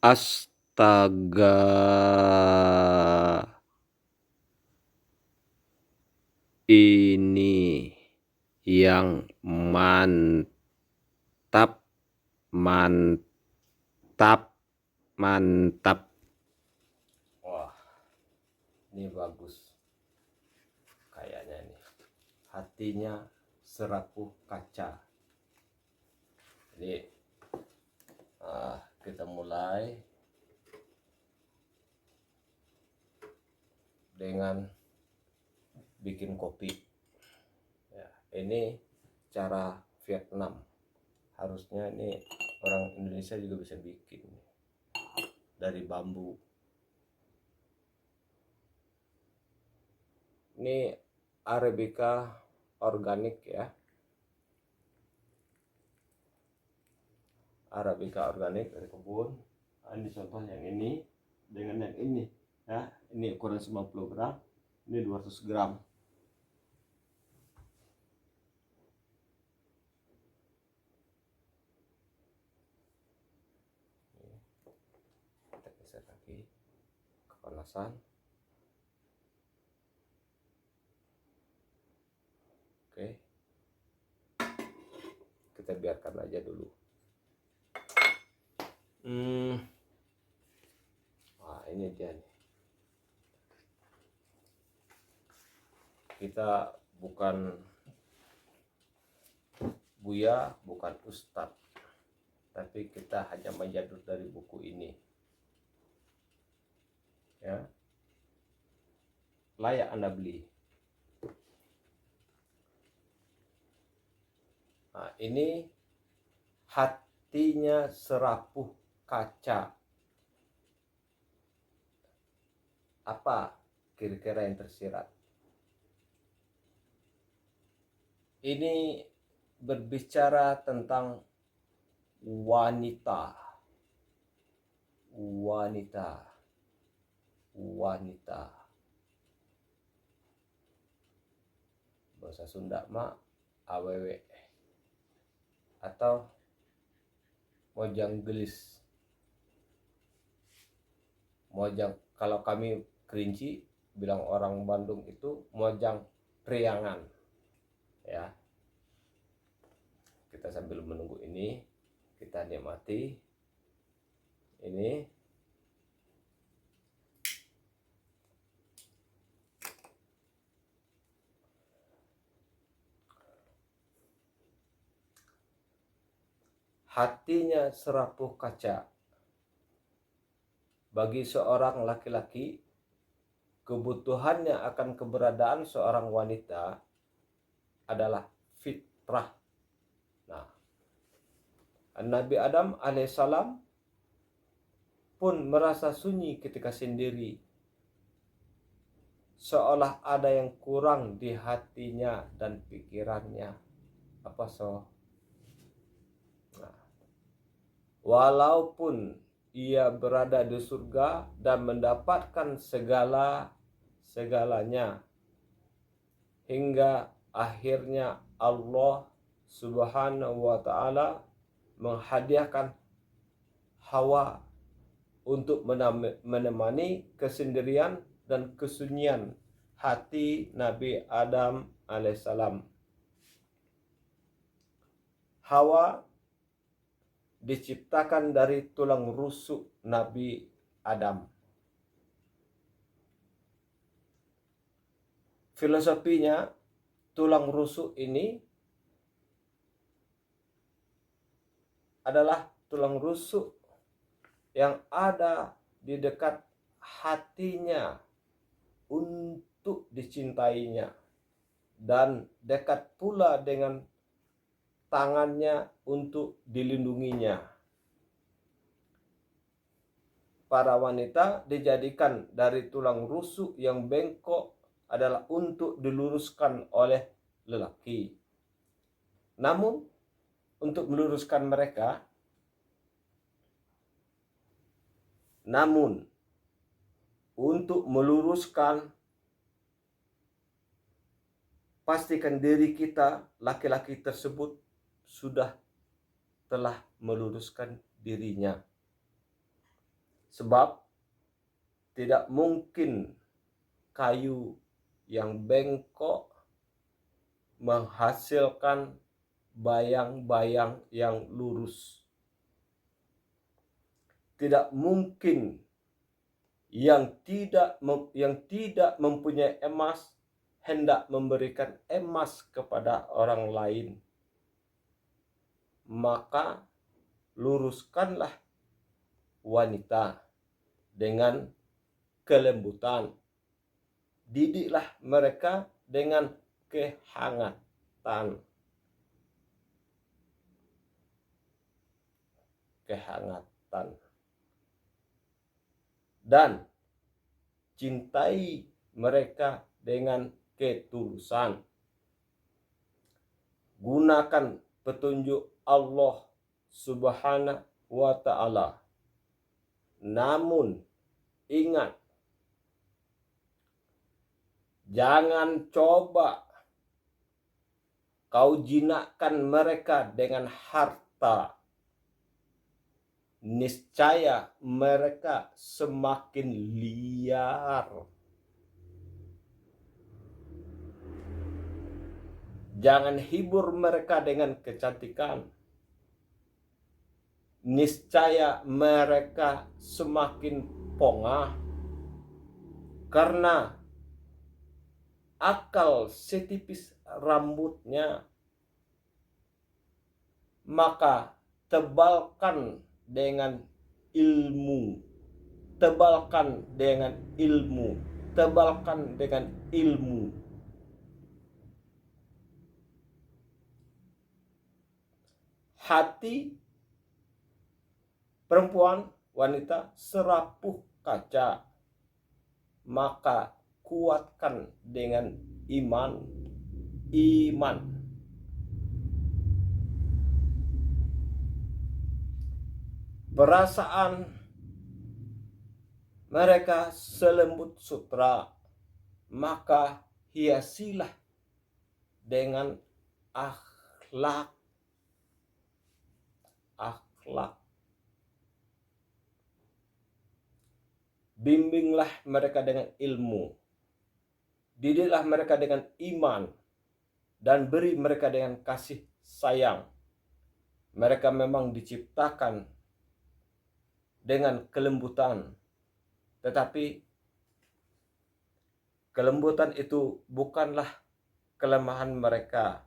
Astaga. Ini yang mantap, mantap, mantap. Wah, ini bagus kayaknya nih. Hatinya serapuh kaca. Jadi kita mulai dengan bikin kopi. Ya, ini cara Vietnam. Harusnya ini orang Indonesia juga bisa bikin dari bambu. Ini Arabica organik ya. Arabica organik dari kebun. Ini contoh yang ini dengan yang ini ya. Ini ukuran 90 gram, ini 200 gram. Kita geser lagi kepanasan. Oke, kita biarkan aja dulu. Nah, ini dia nih. Kita bukan Buya, bukan Ustadz, tapi kita hanya menjadul dari buku ini ya. Layak Anda beli. Nah, ini hatinya serapuh kaca. Apa kira-kira yang tersirat? Ini berbicara tentang wanita. Bahasa Sunda mah awewe atau mojang gelis. Mojang, kalau kami Kerinci bilang orang Bandung itu mojang priangan ya. Kita sambil menunggu ini, kita nikmati ini. Hatinya serapuh kaca. Bagi seorang laki-laki, kebutuhannya akan keberadaan seorang wanita adalah fitrah. Nah, Nabi Adam alaihissalam pun merasa sunyi ketika sendiri, seolah ada yang kurang di hatinya dan pikirannya. Apa so? Nah, walaupun ia berada di surga dan mendapatkan segalanya, hingga akhirnya Allah Subhanahu wa ta'ala menghadiahkan Hawa untuk menemani kesendirian dan kesunyian hati Nabi Adam alaihissalam. Hawa diciptakan dari tulang rusuk Nabi Adam. Filosofinya, tulang rusuk ini adalah tulang rusuk yang ada di dekat hatinya untuk dicintainya, dan dekat pula dengan tangannya untuk dilindunginya. Para wanita dijadikan dari tulang rusuk yang bengkok adalah untuk diluruskan oleh lelaki. Namun untuk meluruskan mereka, pastikan diri kita, laki-laki tersebut telah meluruskan dirinya. Sebab tidak mungkin kayu yang bengkok menghasilkan bayang-bayang yang lurus. Tidak mungkin yang tidak mempunyai emas hendak memberikan emas kepada orang lain. Maka luruskanlah wanita dengan kelembutan. Didiklah mereka dengan kehangatan. Dan cintai mereka dengan ketulusan. Gunakan petunjuk Allah Subhanahu wa ta'ala. Namun ingat, jangan coba kau jinakkan mereka dengan harta. Niscaya mereka semakin liar. Jangan hibur mereka dengan kecantikan. Niscaya mereka semakin pongah. Karena akal setipis rambutnya, maka tebalkan dengan ilmu. Tebalkan dengan ilmu. Tebalkan dengan ilmu. Hati perempuan, wanita serapuh kaca, maka kuatkan dengan iman. Perasaan mereka selembut sutra, maka hiasilah dengan akhlak. Bimbinglah mereka dengan ilmu. Didiklah mereka dengan iman. Dan beri mereka dengan kasih sayang. Mereka memang diciptakan dengan kelembutan. Tetapi kelembutan itu bukanlah kelemahan mereka.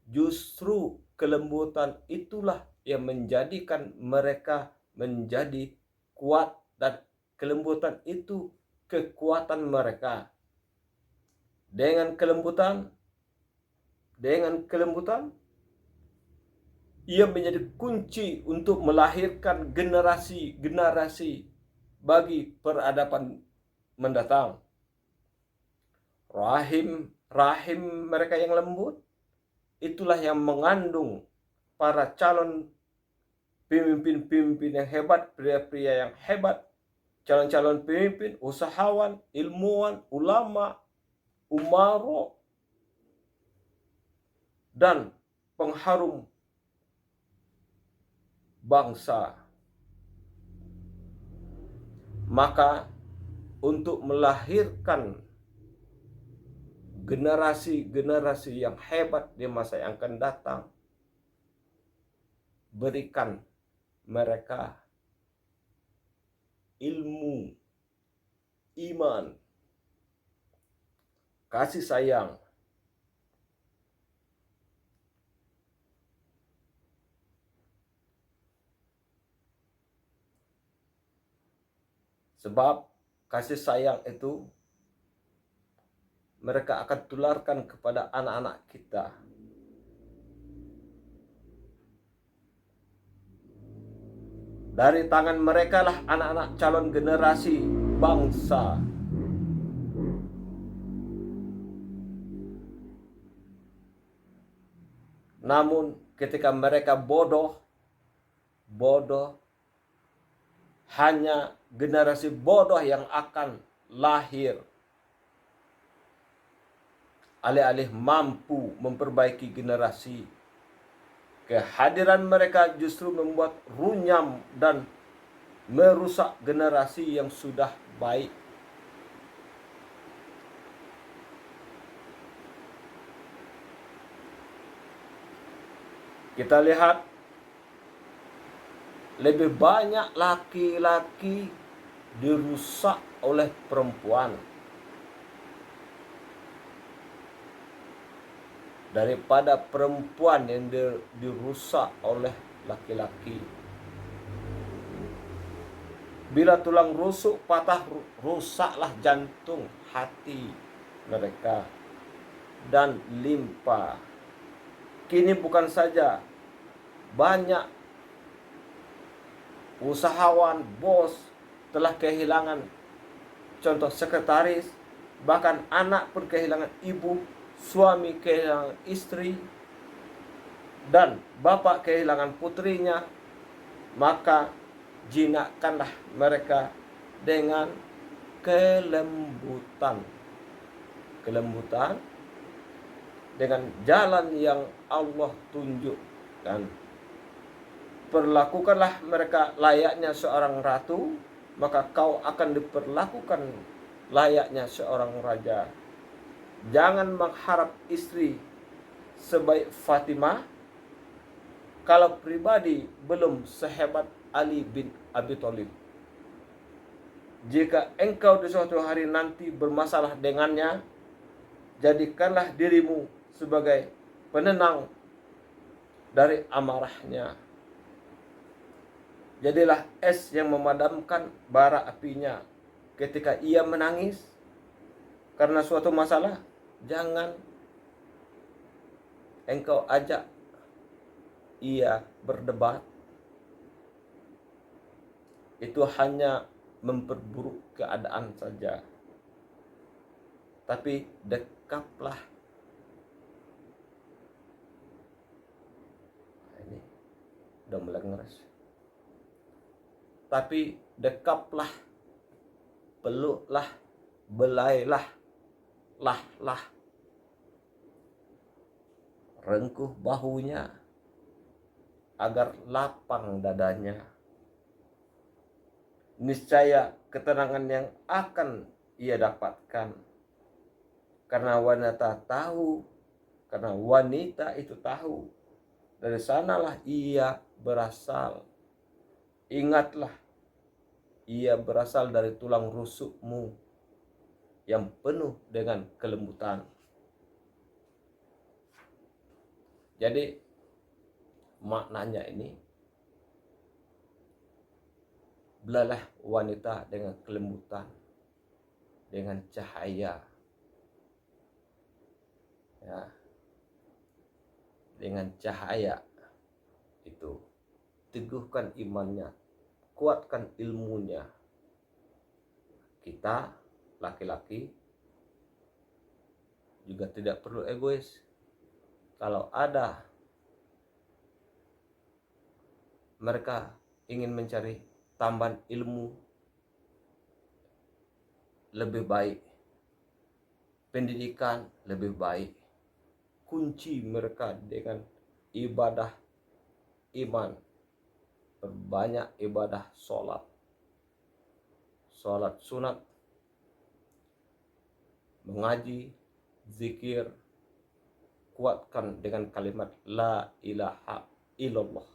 Justru kelembutan itulah yang menjadikan mereka menjadi kuat, dan kelembutan itu kekuatan mereka. Dengan kelembutan ia menjadi kunci untuk melahirkan generasi-generasi bagi peradaban mendatang. Rahim mereka yang lembut, itulah yang mengandung para calon pemimpin-pemimpin yang hebat, pria-pria yang hebat, calon-calon pemimpin, usahawan, ilmuwan, ulama, umaro, dan pengharum bangsa. Maka untuk melahirkan generasi-generasi yang hebat di masa yang akan datang, berikan mereka ilmu, iman, kasih sayang. Sebab kasih sayang itu mereka akan tularkan kepada anak-anak kita. Dari tangan mereka lah anak-anak calon generasi bangsa. Namun ketika mereka bodoh, hanya generasi bodoh yang akan lahir. Alih-alih mampu memperbaiki generasi, kehadiran mereka justru membuat runyam dan merusak generasi yang sudah baik. Kita lihat lebih banyak laki-laki dirusak oleh perempuan daripada perempuan yang dirusak oleh laki-laki. Bila tulang rusuk patah, rusaklah jantung, hati mereka dan limpa. Kini bukan saja banyak usahawan, bos telah kehilangan contoh sekretaris, bahkan anak pun kehilangan ibu, suami kehilangan istri, dan bapak kehilangan putrinya. Maka jinakkanlah mereka dengan kelembutan dengan jalan yang Allah tunjukkan. Perlakukanlah mereka layaknya seorang ratu, maka kau akan diperlakukan layaknya seorang raja. Jangan mengharap istri sebaik Fatimah kalau pribadi belum sehebat Ali bin Abi Thalib. Jika engkau di suatu hari nanti bermasalah dengannya, jadikanlah dirimu sebagai penenang dari amarahnya. Jadilah es yang memadamkan bara apinya ketika ia menangis karena suatu masalah. Jangan engkau ajak ia berdebat. Itu hanya memperburuk keadaan saja. Tapi dekaplah. Ini udah mulai ngeres. Tapi dekaplah, peluklah, belailah, rengkuh bahunya agar lapang dadanya. Niscaya ketenangan yang akan ia dapatkan. Karena wanita itu tahu dari sanalah ia berasal. Ingatlah, ia berasal dari tulang rusukmu yang penuh dengan kelembutan. Jadi maknanya ini, belalah wanita dengan kelembutan, dengan cahaya, ya, dengan cahaya itu. Teguhkan imannya, kuatkan ilmunya. Kita laki-laki juga tidak perlu egois. Kalau ada mereka ingin mencari tambahan ilmu lebih baik, pendidikan lebih baik, kunci mereka dengan ibadah iman. Perbanyak ibadah sholat sunat, mengaji, zikir, kuatkan dengan kalimat la ilaha illallah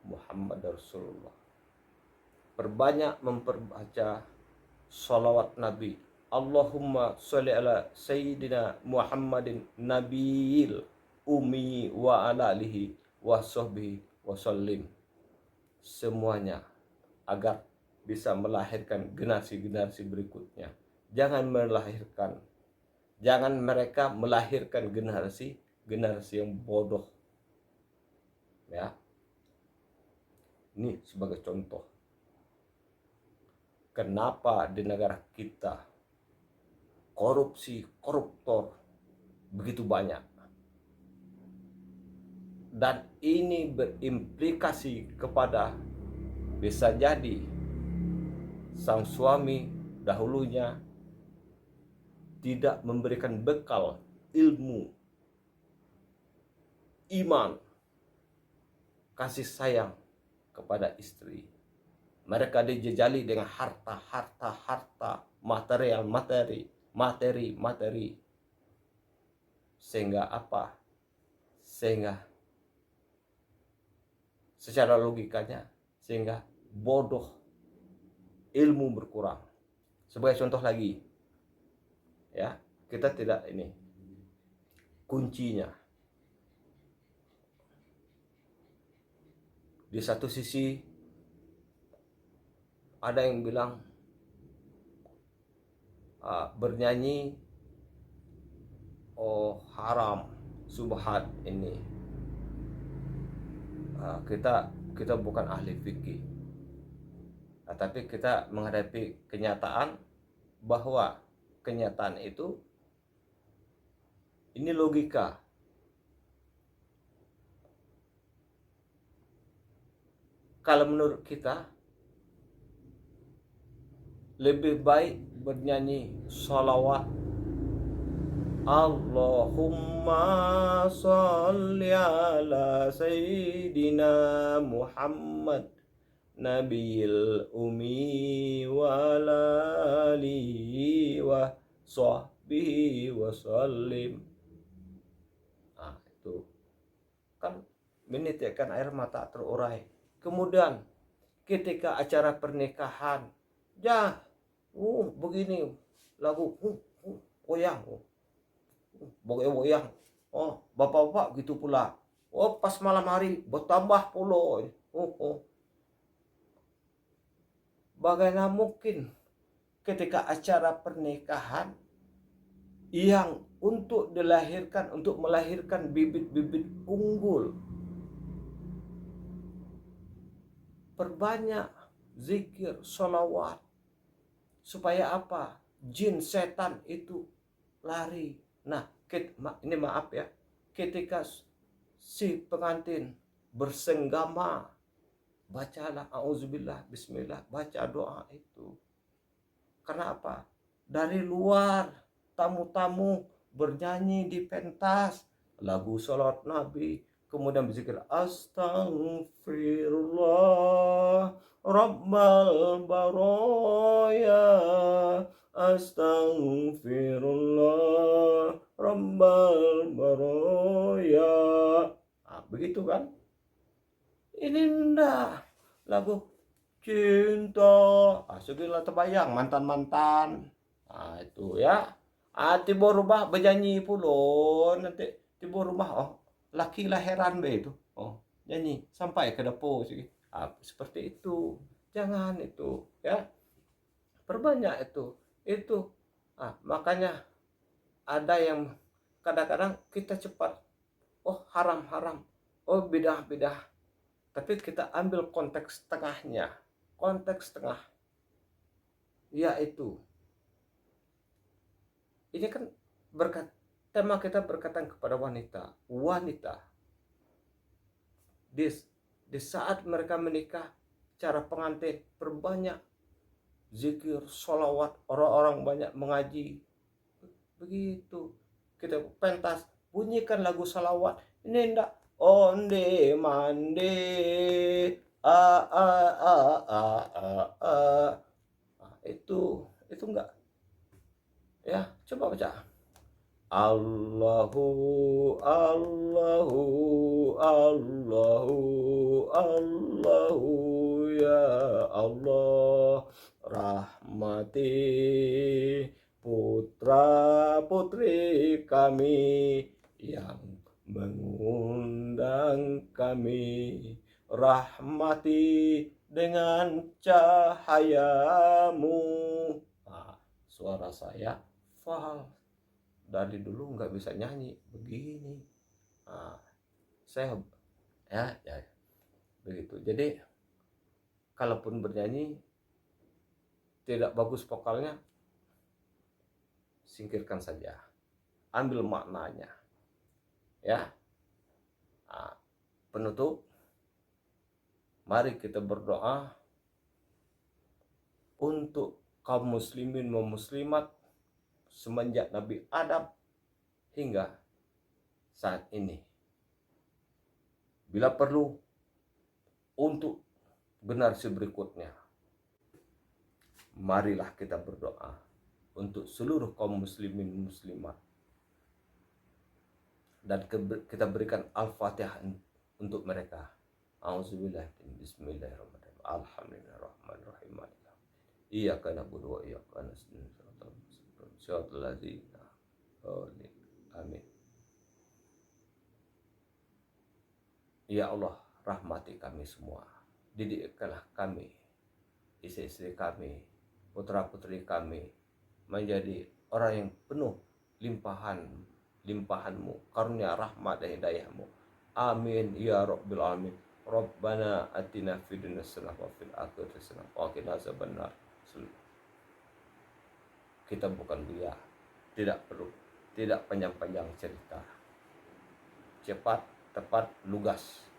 Muhammad Rasulullah. Perbanyak memperbaca salawat Nabi. Allahumma sholli ala sayyidina Muhammadin nabiyil ummi wa ala alihi wa sahbihi wa sallim. Semuanya agar bisa melahirkan generasi-generasi berikutnya. Jangan mereka melahirkan generasi yang bodoh. Ya. Ini sebagai contoh. Kenapa di negara kita koruptor begitu banyak? Dan ini berimplikasi kepada, bisa jadi sang suami dahulunya tidak memberikan bekal ilmu, iman, kasih sayang kepada istri. Mereka dijejali dengan harta, materi. Sehingga apa? Sehingga secara logikanya, sehingga bodoh, ilmu berkurang. Sebagai contoh lagi, ya, kita tidak ini kuncinya. Di satu sisi ada yang bilang bernyanyi haram, subhat ini. Kita bukan ahli fikih, tapi kita menghadapi kenyataan bahwa kenyataan itu ini logika. Kalau menurut kita lebih baik bernyanyi sholawat Allahumma sholli ala sayyidina Muhammad Nabil Umi wa alihi wa sahbihi wa sallim. Itu kan menitikan air mata terurai. Kemudian ketika acara pernikahan, begini lagu goyang, boyang. Bapak-bapak gitu pula. Pas malam hari bertambah pula. Bagaimana mungkin ketika acara pernikahan yang untuk melahirkan bibit-bibit unggul, perbanyak zikir, sholawat, supaya apa? Jin setan itu lari. Nah, ini maaf ya, ketika si pengantin bersenggama, bacalah auzubillah, bismillah, baca doa itu. Karena apa? Dari luar tamu-tamu bernyanyi di pentas lagu salat Nabi, kemudian berzikir astagfirullah rabbal baraya, astagfirullah rabbal baraya. Begitu kan? Ini enggak lagu cinta. Segala terbayang mantan-mantan. Itu ya. Tiba rumah bernyanyi pula. Nanti tiba rumah laki lahiran be itu. Nyanyi sampai ke dapur sih. Seperti itu. Jangan itu ya. Perbanyak itu. Itu. Makanya ada yang kadang-kadang kita cepat. Haram. Bidah. Tapi kita ambil konteks tengahnya. Konteks tengah. Yaitu. Ini kan tema kita berkaitan kepada wanita. Wanita. Di saat mereka menikah, cara pengantin perbanyak zikir, sholawat, orang-orang banyak mengaji. Begitu. Kita pentas, bunyikan lagu sholawat. Ini enggak onde mande itu enggak ya. Coba baca Allahu ya Allah, rahmati putra putri kami yang mengundang kami, rahmati dengan cahayamu. Suara saya fals, dari dulu nggak bisa nyanyi begini. Saya ya begitu. Jadi kalaupun bernyanyi tidak bagus vokalnya, singkirkan saja, ambil maknanya. Ya, penutup, mari kita berdoa untuk kaum muslimin dan muslimat semenjak Nabi Adam hingga saat ini. Bila perlu untuk generasi berikutnya, marilah kita berdoa untuk seluruh kaum muslimin muslimat, dan kita berikan Al-Fatihah untuk mereka. Auzubillah, bismillahirrahmanirrahim, alhamdulillahirrahmanirrahim, iyyaka na'budu wa iyyaka nasta'in, siratal ladzina, amin. Ya Allah, rahmati kami semua, didikkanlah kami, istri-istri kami, putra-putri kami menjadi orang yang penuh limpahanmu, karunia, rahmat dan hidayahmu. Amin ya rabbil alamin. Rabbana atina fid dunya hasanah wa fil akhirati hasanah wa qina azabannar. Kita bukan buya, tidak panjang-panjang cerita, cepat, tepat, lugas.